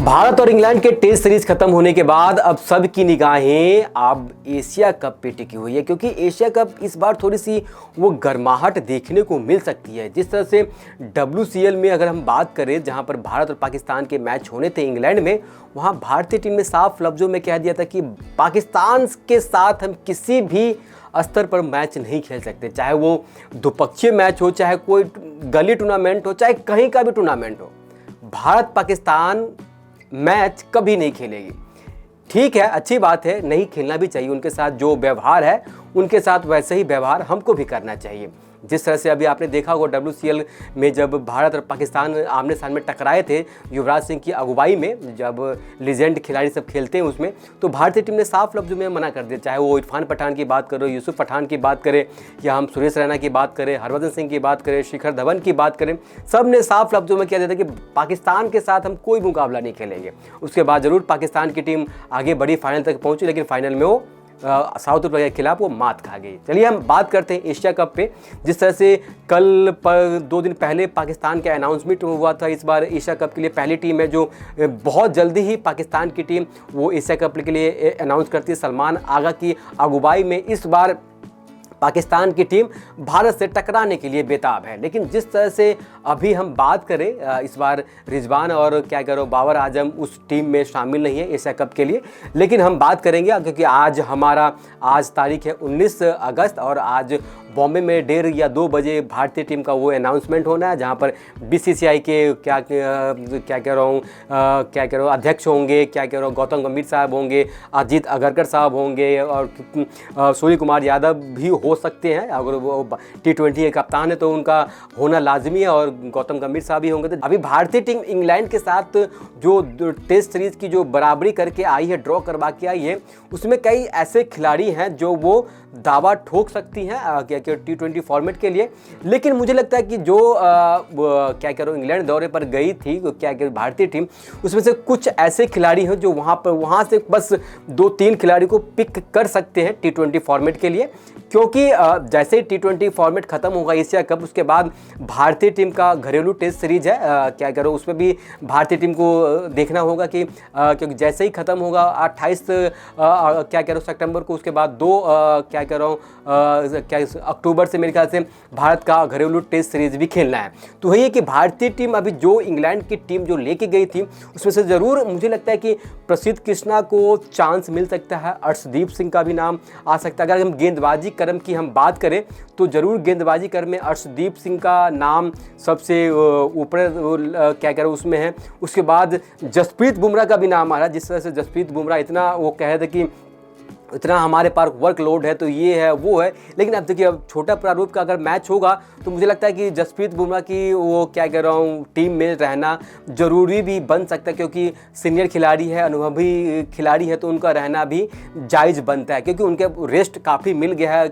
भारत और इंग्लैंड के test series खत्म होने के बाद अब सबकी निगाहें अब एशिया कप पे टिकी हुई है, क्योंकि एशिया कप इस बार थोड़ी सी वो गर्माहट देखने को मिल सकती है। जिस तरह से WCL में अगर हम बात करें, जहां पर भारत और पाकिस्तान के मैच होने थे इंग्लैंड में, वहां भारतीय टीम ने साफ लफ्जों में कह दिया था कि पाकिस्तान के साथ हम किसी भी स्तर पर मैच नहीं खेल सकते, चाहे वो द्विपक्षीय मैच हो, चाहे कोई गली टूर्नामेंट हो, चाहे कहीं का भी टूर्नामेंट हो, भारत पाकिस्तान मैच कभी नहीं खेलेगी। ठीक है, अच्छी बात है, नहीं खेलना भी चाहिए। उनके साथ जो व्यवहार है उनके साथ वैसे ही व्यवहार हमको भी करना चाहिए। जिस तरह से अभी आपने देखा होगा WCL में जब भारत और पाकिस्तान आमने सामने टकराए थे युवराज सिंह की अगुवाई में, जब लीजेंड खिलाड़ी सब खेलते हैं उसमें, तो भारतीय टीम ने साफ लफ्ज़ों में मना कर दिया। चाहे वो इरफान पठान की बात करो, यूसुफ पठान की बात करें, या हम सुरेश रैना की बात करें, हरभजन सिंह की बात करें, शिखर धवन की बात करें, सब ने साफ लफ्ज़ों में कह दिया था कि पाकिस्तान के साथ हम कोई मुकाबला नहीं खेलेंगे। उसके बाद ज़रूर पाकिस्तान की टीम आगे बढ़ी, फाइनल तक पहुँची, लेकिन फाइनल में वो साउथ अफ्रीका के खिलाफ वो मात खा गई। चलिए हम बात करते हैं एशिया कप पे। जिस तरह से कल पर 2 दिन पहले पाकिस्तान का अनाउंसमेंट हुआ था, इस बार एशिया कप के लिए पहली टीम है जो बहुत जल्दी ही पाकिस्तान की टीम वो एशिया कप के लिए अनाउंस करती है। सलमान आगा की अगुवाई में इस बार पाकिस्तान की टीम भारत से टकराने के लिए बेताब है। लेकिन जिस तरह से अभी हम बात करें, इस बार रिजवान और बाबर आजम उस टीम में शामिल नहीं है एशिया कप के लिए, लेकिन हम बात करेंगे क्योंकि आज तारीख है 19 अगस्त और आज बॉम्बे में 1:30 या 2 बजे भारतीय टीम का वो अनाउंसमेंट होना है, जहां पर BCCI के अध्यक्ष होंगे, गौतम गंभीर साहब होंगे, अजीत अगरकर साहब होंगे, और सूर्य कुमार यादव भी हो सकते हैं। अगर वो T20 के कप्तान है तो उनका होना लाजमी है, और गौतम गंभीर साहब भी होंगे। तो अभी भारतीय टीम इंग्लैंड के साथ जो टेस्ट सीरीज की जो बराबरी करके आई है, ड्रॉ करवा के आई है, उसमें कई ऐसे खिलाड़ी हैं जो वो दावा ठोक सकती हैं T20 फॉर्मेट के लिए। लेकिन मुझे लगता है कि जो इंग्लैंड दौरे पर गई थी भारतीय टीम, उसमें से कुछ ऐसे खिलाड़ी हैं जो वहाँ से बस 2-3 खिलाड़ी को पिक कर सकते हैं T20 फॉर्मेट के लिए, क्योंकि जैसे ही T20 फॉर्मेट खत्म होगा एशिया कप, उसके बाद भारतीय टीम का घरेलू टेस्ट सीरीज है, उसमें भी भारतीय टीम को देखना होगा कि क्योंकि जैसे ही खत्म होगा 28 सितंबर को, उसके बाद 2 अक्टूबर से मेरे ख्याल से भारत का घरेलू टेस्ट सीरीज भी खेलना है। तो वही है कि भारतीय टीम अभी जो इंग्लैंड की टीम जो लेके गई थी, उसमें से ज़रूर मुझे लगता है कि प्रसिद्ध कृष्णा को चांस मिल सकता है, अर्शदीप सिंह का भी नाम आ सकता है। अगर हम गेंदबाजी क्रम की हम बात करें तो ज़रूर गेंदबाजी क्रम में अर्शदीप सिंह का नाम सबसे ऊपर उसमें है। उसके बाद जसप्रीत बुमराह का भी नाम आ रहा है। जिस तरह से जसप्रीत बुमराह इतना वो कह रहे थे कि इतना हमारे पास वर्कलोड है, तो ये है वो है, लेकिन अब देखिए, अब छोटा प्रारूप का अगर मैच होगा तो मुझे लगता है कि जसप्रीत बुमराह की वो टीम में रहना ज़रूरी भी बन सकता है, क्योंकि सीनियर खिलाड़ी है, अनुभवी खिलाड़ी है, तो उनका रहना भी जायज़ बनता है, क्योंकि उनके रेस्ट काफ़ी मिल गया है।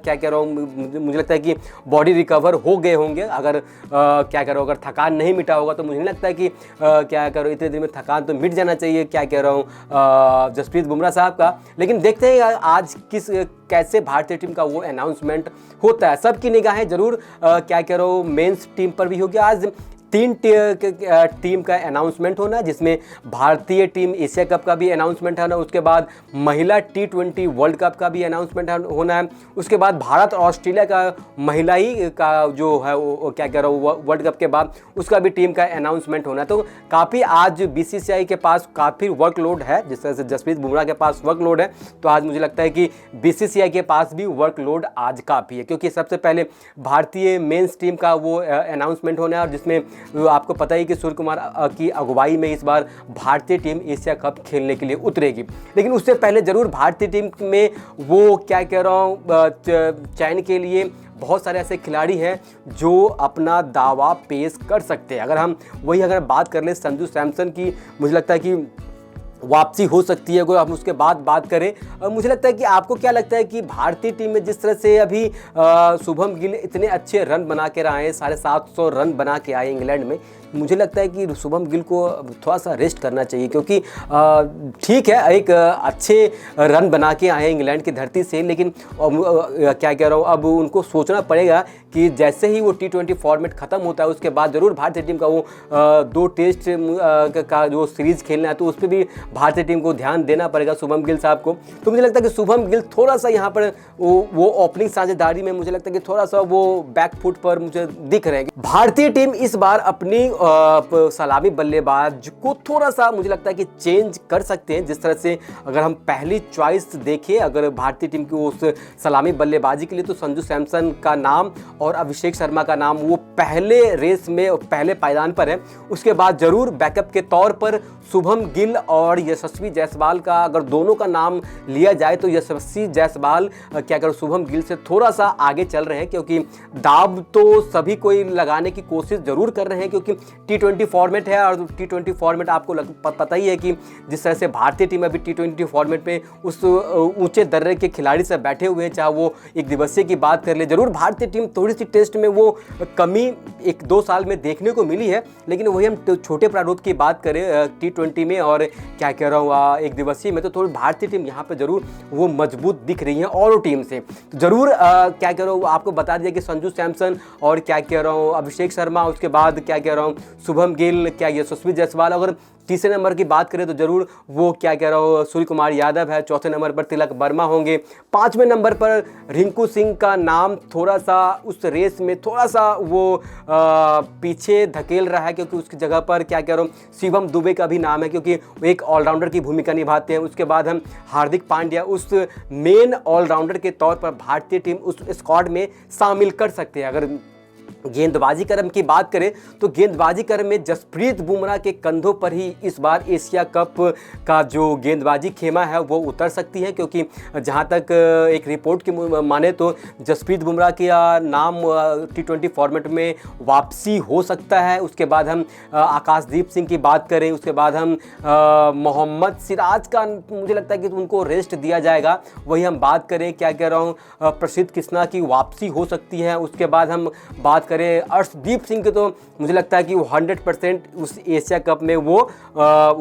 मुझे लगता है कि बॉडी रिकवर हो गए होंगे। अगर अगर थकान नहीं मिटा होगा तो मुझे नहीं लगता है कि इतने दिन में थकान तो मिट जाना चाहिए जसप्रीत बुमराह साहब का। लेकिन देखते हैं आज कैसे भारतीय टीम का वो अनाउंसमेंट होता है। सबकी निगाहें जरूर मेंस टीम पर भी होगी। आज 3 टीम का अनाउंसमेंट होना है, जिसमें भारतीय टीम एशिया कप का भी अनाउंसमेंट होना है, उसके बाद महिला T20 वर्ल्ड कप का भी अनाउंसमेंट होना है, उसके बाद भारत और ऑस्ट्रेलिया का महिला ही का जो है वर्ल्ड कप के बाद उसका भी टीम का अनाउंसमेंट होना है। तो काफ़ी आज BCCI के पास काफ़ी वर्कलोड है। जिस तरह से जसप्रीत बुमराह के पास वर्कलोड है, तो आज मुझे लगता है कि BCCI के पास भी वर्कलोड आज काफ़ी है, क्योंकि सबसे पहले भारतीय मेंस टीम का वो अनाउंसमेंट होना है, और जिसमें आपको पता ही कि सूर्य कुमार की अगुवाई में इस बार भारतीय टीम एशिया कप खेलने के लिए उतरेगी। लेकिन उससे पहले ज़रूर भारतीय टीम में वो चयन के लिए बहुत सारे ऐसे खिलाड़ी हैं जो अपना दावा पेश कर सकते हैं। अगर बात कर लें संजू सैमसन की, मुझे लगता है कि वापसी हो सकती है। अगर हम उसके बाद बात करें, मुझे लगता है कि आपको क्या लगता है कि भारतीय टीम में जिस तरह से अभी शुभम गिल इतने अच्छे रन बना के आए, 750 रन बना के आए इंग्लैंड में, मुझे लगता है कि शुभम गिल को थोड़ा सा रेस्ट करना चाहिए, क्योंकि ठीक है एक अच्छे रन बना के आए हैं इंग्लैंड की धरती से, लेकिन क्या कह रहा हूँ, अब उनको सोचना पड़ेगा कि जैसे ही वो T20 फॉर्मेट ख़त्म होता है उसके बाद ज़रूर भारतीय टीम का वो 2 टेस्ट का जो सीरीज़ खेलना है, तो उस पर भी भारतीय टीम को ध्यान देना पड़ेगा शुभम गिल साहब को। तो मुझे लगता है कि शुभम गिल थोड़ा सा यहाँ पर वो ओपनिंग साझेदारी में मुझे लगता है कि थोड़ा सा वो बैक फुट पर मुझे दिख रहे हैं। भारतीय टीम इस बार अपनी सलामी बल्लेबाज को थोड़ा सा मुझे लगता है कि चेंज कर सकते हैं। जिस तरह से अगर हम पहली चॉइस देखें अगर भारतीय टीम की उस सलामी बल्लेबाजी के लिए, तो संजू सैमसन का नाम और अभिषेक शर्मा का नाम वो पहले रेस में पहले पायदान पर है। उसके बाद जरूर बैकअप के तौर पर शुभम गिल और यशस्वी जायसवाल का अगर दोनों का नाम लिया जाए तो यशस्वी जायसवाल क्या कर शुभम गिल से थोड़ा सा आगे चल रहे हैं, क्योंकि दाव तो सभी कोई लगाने की कोशिश जरूर कर रहे हैं, क्योंकि T20 फॉर्मेट है और T20 फॉर्मेट आपको पता ही है कि जिस तरह से भारतीय टीम अभी T20 फॉर्मेट में उस ऊंचे दर्रे के खिलाड़ी से बैठे हुए हैं, चाहे वो एक दिवसीय की बात कर ले। जरूर भारतीय टीम थोड़ी सी टेस्ट में वो कमी 1-2 साल में देखने को मिली है, लेकिन वही हम छोटे प्रारूप की बात करें T20 में और क्या कह रहा हूँ एक दिवसीय में, तो थोड़ी भारतीय टीम यहाँ पे जरूर वो मजबूत दिख रही है और टीम से। तो जरूर क्या कह रहा हूँ आपको बता दिया कि संजू सैमसन और क्या कह रहा हूँ अभिषेक शर्मा, उसके बाद क्या कह रहा हूँ शुभम गिल, क्या यशस्वी जायसवाल, अगर तीसरे नंबर की बात करें तो जरूर वो क्या कह रहा हूँ सूर्य कुमार यादव है, चौथे नंबर पर तिलक वर्मा होंगे, 5वें नंबर पर रिंकू सिंह का नाम थोड़ा सा उस रेस में थोड़ा सा वो पीछे धकेल रहा है, क्योंकि उसकी जगह पर क्या कह रहा हूँ शिवम दुबे का भी नाम है, क्योंकि वो एक ऑलराउंडर की भूमिका निभाते हैं। उसके बाद हम हार्दिक पांड्या उस मेन ऑलराउंडर के तौर पर भारतीय टीम उस स्क्वाड में शामिल कर सकते हैं। अगर गेंदबाजी क्रम की बात करें तो गेंदबाजी क्रम में जसप्रीत बुमराह के कंधों पर ही इस बार एशिया कप का जो गेंदबाजी खेमा है वो उतर सकती है, क्योंकि जहां तक एक रिपोर्ट की माने तो जसप्रीत बुमराह के नाम T20 फॉर्मेट में वापसी हो सकता है। उसके बाद हम आकाशदीप सिंह की बात करें, उसके बाद हम मोहम्मद सिराज का मुझे लगता है कि उनको रेस्ट दिया जाएगा। वही हम बात करें क्या कह रहा हूँ प्रसिद्ध कृष्णा की वापसी हो सकती है। उसके बाद हम बात करें अर्शदीप सिंह के, तो मुझे लगता है कि वो 100% उस एशिया कप में वो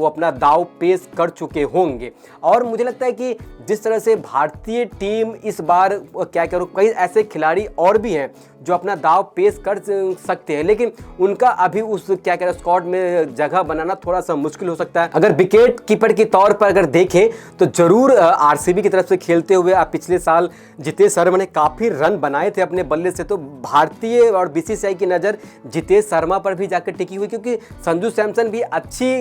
अपना दाव पेश कर चुके होंगे। और मुझे लगता है कि जिस तरह से भारतीय टीम इस बार क्या करूँ, कई ऐसे खिलाड़ी और भी हैं जो अपना दाव पेश कर सकते हैं, लेकिन उनका अभी उस क्या कह रहे स्क्वाड में जगह बनाना थोड़ा सा मुश्किल हो सकता है। अगर विकेट कीपर के तौर पर अगर देखें तो जरूर आरसीबी की तरफ से खेलते हुए पिछले साल जितेश शर्मा ने काफ़ी रन बनाए थे अपने बल्ले से, तो भारतीय और बीसीसीआई की नज़र जितेश शर्मा पर भी जाकर टिकी हुई, क्योंकि संजू सैमसन भी अच्छी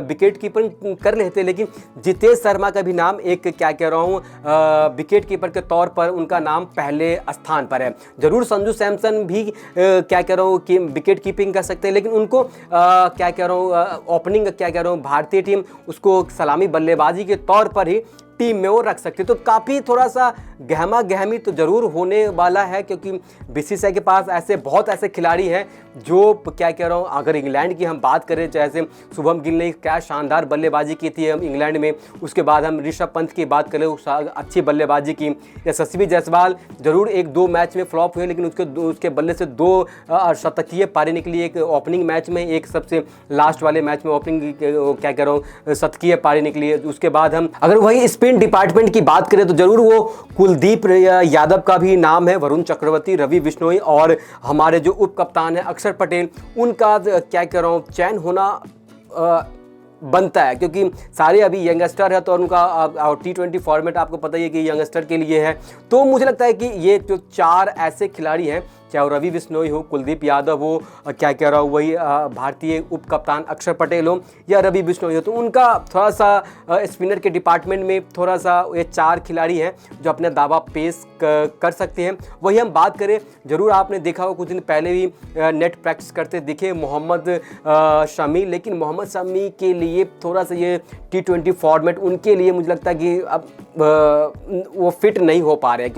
विकेट कीपर कर लेते, लेकिन जितेश शर्मा का भी नाम एक क्या कह रहा हूँ विकेट कीपर के तौर पर उनका नाम पहले स्थान पर है। जरूर संजू सैमसन भी क्या कह रहा हूँ कि विकेट कीपिंग कर सकते हैं, लेकिन उनको क्या कह रहा हूँ ओपनिंग क्या कह रहा हूँ भारतीय टीम उसको सलामी बल्लेबाजी के तौर पर ही टीम में वो रख सकते। तो काफ़ी थोड़ा सा गहमा गहमी तो ज़रूर होने वाला है, क्योंकि बीसीसीआई के पास ऐसे बहुत ऐसे खिलाड़ी हैं जो क्या कह रहा हूँ, अगर इंग्लैंड की हम बात करें जैसे शुभम गिल ने क्या शानदार बल्लेबाजी की थी इंग्लैंड में, उसके बाद हम ऋषभ पंत की बात करें अच्छी बल्लेबाजी की, यशस्वी जायसवाल जरूर 1-2 मैच में फ्लॉप हुए, लेकिन उसके बल्ले से 2 शतकीय पारी निकली, एक ओपनिंग मैच में, एक सबसे लास्ट वाले मैच में ओपनिंग क्या कह रहा हूँ शतकीय पारी निकली है। उसके बाद हम अगर वही स्पिन डिपार्टमेंट की बात करें तो जरूर वो कुलदीप यादव का भी नाम है, वरुण चक्रवर्ती, रवि बिश्नोई और हमारे जो उप कप्तान है अक्षर पटेल, उनका क्या कह रहा हूँ चयन होना बनता है, क्योंकि सारे अभी यंगस्टर है, तो उनका T20 फॉर्मेट आपको पता ही है कि यंगस्टर के लिए है। तो मुझे लगता है कि ये जो 4 ऐसे खिलाड़ी हैं, चाहे रवि बिश्नोई हो, कुलदीप यादव हो, क्या कह रहा हूँ वही भारतीय उप कप्तान अक्षर पटेल हो या रवि बिश्नोई हो, तो उनका थोड़ा सा स्पिनर के डिपार्टमेंट में थोड़ा सा ये 4 खिलाड़ी हैं जो अपना दावा पेश कर सकते हैं। वही हम बात करें, जरूर आपने देखा हो कुछ दिन पहले भी नेट प्रैक्टिस करते दिखे मोहम्मद शमी, लेकिन मोहम्मद शमी के लिए थोड़ा सा ये T20 फॉर्मेट उनके लिए मुझे लगता है कि अब वो फिट नहीं हो पा रहे हैं,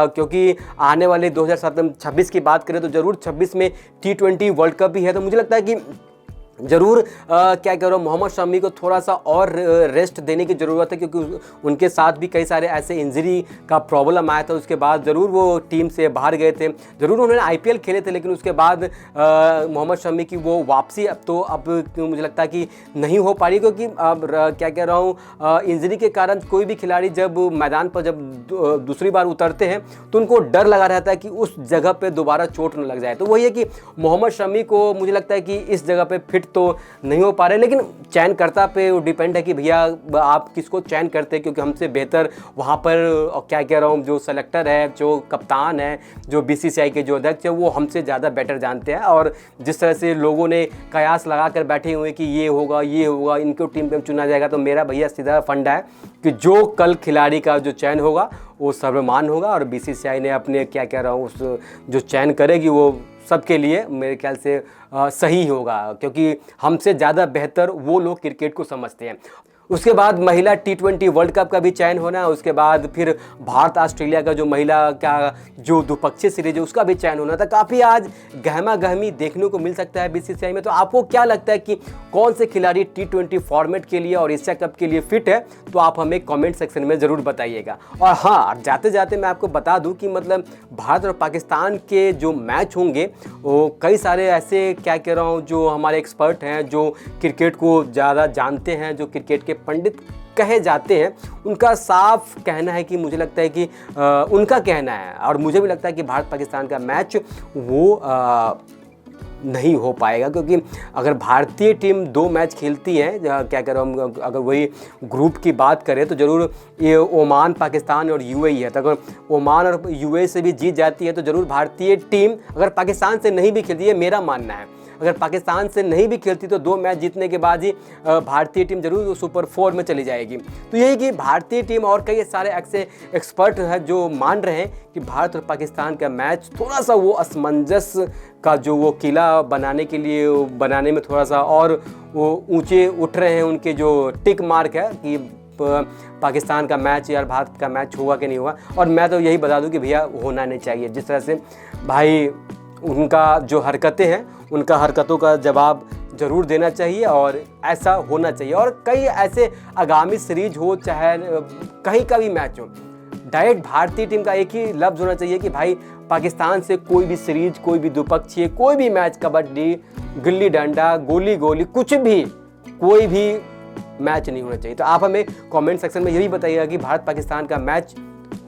क्योंकि आने वाले 2026 की बात करें तो जरूर 26 में T20 वर्ल्ड कप भी है। तो मुझे लगता है कि ज़रूर क्या कह रहा हूँ, मोहम्मद शमी को थोड़ा सा और रेस्ट देने की ज़रूरत है, क्योंकि उनके साथ भी कई सारे ऐसे इंजरी का प्रॉब्लम आया था। उसके बाद ज़रूर वो टीम से बाहर गए थे, ज़रूर उन्होंने आईपीएल खेले थे, लेकिन उसके बाद मोहम्मद शमी की वो वापसी अब मुझे लगता है कि नहीं हो पा रही, क्योंकि अब क्या कह रहा हूँ, इंजरी के कारण कोई भी खिलाड़ी जब मैदान पर जब दूसरी बार उतरते हैं तो उनको डर लगा रहता है कि उस जगह पर दोबारा चोट न लग जाए। तो वही है कि मोहम्मद शमी को मुझे लगता है कि इस जगह पर फिट तो नहीं हो पा रहे, लेकिन चयनकर्ता पे वो डिपेंड है कि भैया आप किसको चयन करते हैं, क्योंकि हमसे बेहतर वहाँ पर क्या कह रहा हूँ, जो सेलेक्टर है, जो कप्तान है, जो बीसीसीआई के जो अध्यक्ष है, वो हमसे ज़्यादा बेटर जानते हैं। और जिस तरह से लोगों ने कयास लगा कर बैठे हुए कि ये होगा इनको टीम पे चुना जाएगा, तो मेरा भैया सीधा फंडा है कि जो कल खिलाड़ी का जो चयन होगा वो सर्वमान्य होगा, और बीसीसीआई ने अपने क्या कह रहा हूँ उस जो चयन करेगी वो सबके लिए मेरे ख्याल से सही होगा, क्योंकि हमसे ज़्यादा बेहतर वो लोग क्रिकेट को समझते हैं। उसके बाद महिला T20 वर्ल्ड कप का भी चयन होना है, उसके बाद फिर भारत ऑस्ट्रेलिया का जो महिला का जो द्विपक्षीय सीरीज है उसका भी चयन होना था। काफ़ी आज गहमा गहमी देखने को मिल सकता है बीसीसीआई में। तो आपको क्या लगता है कि कौन से खिलाड़ी T20 फॉर्मेट के लिए और एशिया कप के लिए फिट है, तो आप हमें कमेंट सेक्शन में ज़रूर बताइएगा। और हाँ, जाते जाते मैं आपको बता दूँ कि मतलब भारत और पाकिस्तान के जो मैच होंगे वो कई सारे ऐसे क्या कह रहा हूँ जो हमारे एक्सपर्ट हैं, जो क्रिकेट को ज़्यादा जानते हैं, जो क्रिकेट के पंडित कहे जाते हैं, उनका साफ कहना है कि मुझे लगता है कि उनका कहना है, और मुझे भी लगता है कि भारत पाकिस्तान का मैच वो नहीं हो पाएगा, क्योंकि अगर भारतीय टीम 2 मैच खेलती है, क्या कह रहा हूँ, अगर वही ग्रुप की बात करें तो ज़रूर ये ओमान, पाकिस्तान और यूएई है। तो अगर ओमान और यूएई से भी जीत जाती है तो ज़रूर भारतीय टीम अगर पाकिस्तान से नहीं भी खेलती है, मेरा मानना है अगर पाकिस्तान से नहीं भी खेलती तो 2 मैच जीतने के बाद ही भारतीय टीम जरूर सुपर 4 में चली जाएगी। तो यही कि भारतीय टीम और कई सारे ऐसे एक्सपर्ट हैं जो मान रहे हैं कि भारत और पाकिस्तान का मैच थोड़ा सा वो असमंजस का जो वो किला बनाने में थोड़ा सा और वो ऊंचे उठ रहे हैं, उनके जो टिक मार्क है कि पाकिस्तान का मैच या भारत का मैच होगा कि नहीं होगा। और मैं तो यही बता दूं कि भैया होना नहीं चाहिए। जिस तरह से भाई उनका जो हरकतें हैं, उनका हरकतों का जवाब ज़रूर देना चाहिए और ऐसा होना चाहिए। और कई ऐसे आगामी सीरीज हो, चाहे कहीं का भी मैच हो, डायरेक्ट भारतीय टीम का एक ही लफ्ज़ होना चाहिए कि भाई पाकिस्तान से कोई भी सीरीज, कोई भी द्विपक्षीय, कोई भी मैच, कबड्डी, गिल्ली डंडा, गोली गोली, कुछ भी, कोई भी मैच नहीं होना चाहिए। तो आप हमें कमेंट सेक्शन में यही बताइएगा कि भारत पाकिस्तान का मैच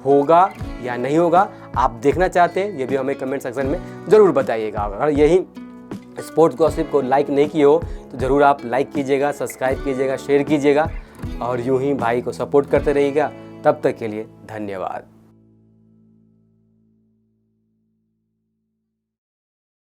होगा या नहीं होगा, आप देखना चाहते हैं ये भी हमें कमेंट सेक्शन में ज़रूर बताइएगा। अगर यही स्पोर्ट्स गॉसिप को लाइक नहीं किए हो तो ज़रूर आप लाइक कीजिएगा, सब्सक्राइब कीजिएगा, शेयर कीजिएगा और यूं ही भाई को सपोर्ट करते रहिएगा। तब तक के लिए धन्यवाद।